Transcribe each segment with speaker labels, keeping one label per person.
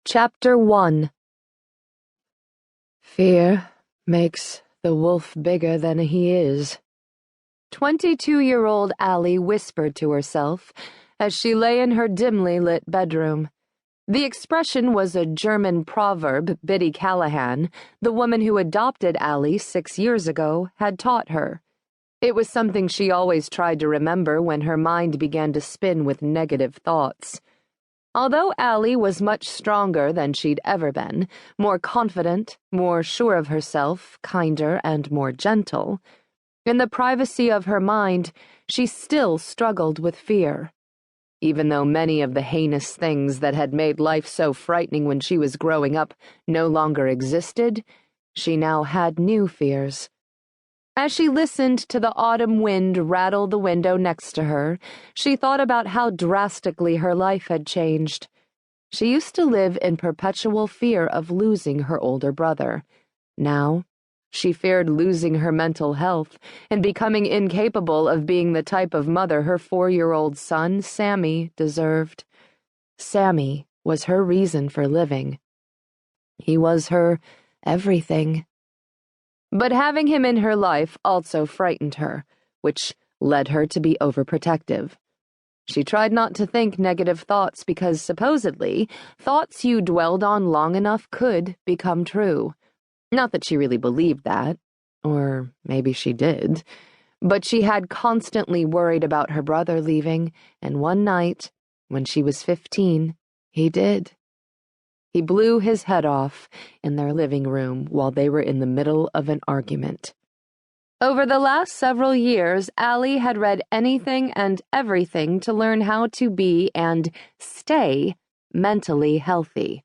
Speaker 1: Chapter 1. Fear makes the wolf bigger than he is. 22-year-old Allie whispered to herself as she lay in her dimly lit bedroom. The expression was a German proverb Allie Callahan, the woman who adopted Allie 6 years ago, had taught her. It was something she always tried to remember when her mind began to spin with negative thoughts. Although Allie was much stronger than she'd ever been, more confident, more sure of herself, kinder, and more gentle, in the privacy of her mind, she still struggled with fear. Even though many of the heinous things that had made life so frightening when she was growing up no longer existed, she now had new fears. As she listened to the autumn wind rattle the window next to her, she thought about how drastically her life had changed. She used to live in perpetual fear of losing her older brother. Now, she feared losing her mental health and becoming incapable of being the type of mother her 4-year-old son, Sammy, deserved. Sammy was her reason for living. He was her everything. But having him in her life also frightened her, which led her to be overprotective. She tried not to think negative thoughts because, supposedly, thoughts you dwelled on long enough could become true. Not that she really believed that, or maybe she did, but she had constantly worried about her brother leaving, and one night, when she was 15, he did. He blew his head off in their living room while they were in the middle of an argument. Over the last several years, Allie had read anything and everything to learn how to be and stay mentally healthy,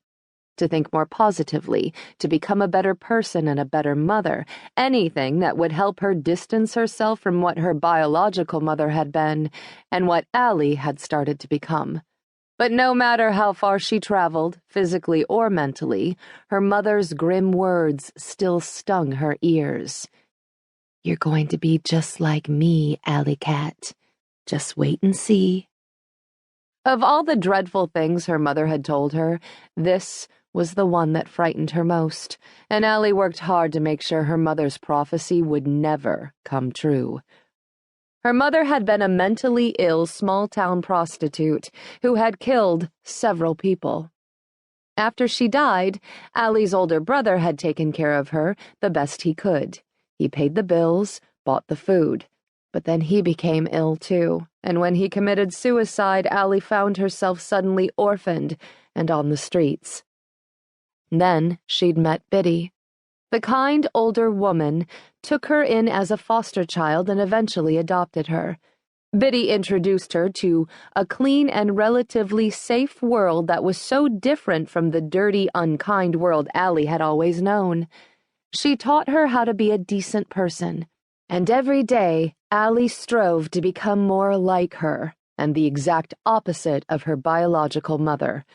Speaker 1: to think more positively, to become a better person and a better mother, anything that would help her distance herself from what her biological mother had been and what Allie had started to become. But no matter how far she traveled, physically or mentally, her mother's grim words still stung her ears. "You're going to be just like me, Allie Cat. Just wait and see." Of all the dreadful things her mother had told her, this was the one that frightened her most, and Allie worked hard to make sure her mother's prophecy would never come true. Her mother had been a mentally ill small-town prostitute who had killed several people. After she died, Allie's older brother had taken care of her the best he could. He paid the bills, bought the food. But then he became ill too, and when he committed suicide, Allie found herself suddenly orphaned and on the streets. Then she'd met Biddy. The kind older woman took her in as a foster child and eventually adopted her. Biddy introduced her to a clean and relatively safe world that was so different from the dirty, unkind world Allie had always known. She taught her how to be a decent person, and every day Allie strove to become more like her and the exact opposite of her biological mother.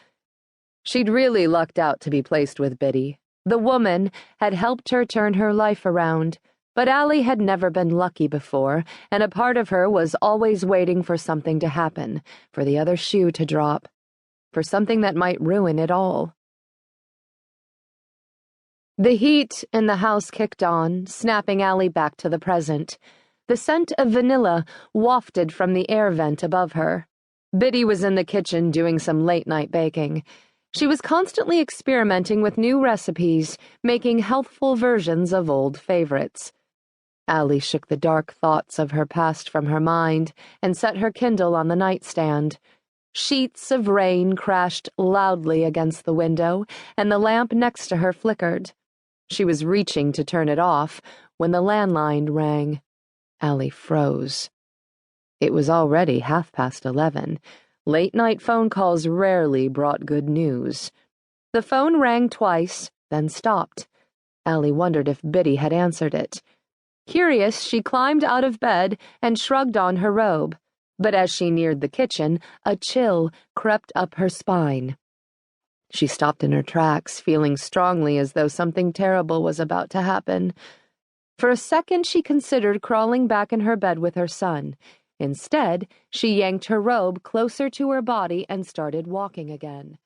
Speaker 1: She'd really lucked out to be placed with Biddy. The woman had helped her turn her life around, but Allie had never been lucky before, and a part of her was always waiting for something to happen, for the other shoe to drop, for something that might ruin it all. The heat in the house kicked on, snapping Allie back to the present. The scent of vanilla wafted from the air vent above her. Biddy was in the kitchen doing some late-night baking. She was constantly experimenting with new recipes, making healthful versions of old favorites. Allie shook the dark thoughts of her past from her mind and set her Kindle on the nightstand. Sheets of rain crashed loudly against the window, and the lamp next to her flickered. She was reaching to turn it off when the landline rang. Allie froze. It was already 11:30. Late-night phone calls rarely brought good news. The phone rang twice, then stopped. Allie wondered if Biddy had answered it. Curious, she climbed out of bed and shrugged on her robe, but as she neared the kitchen, a chill crept up her spine. She stopped in her tracks, feeling strongly as though something terrible was about to happen. For a second, she considered crawling back in her bed with her son. Instead, she yanked her robe closer to her body and started walking again.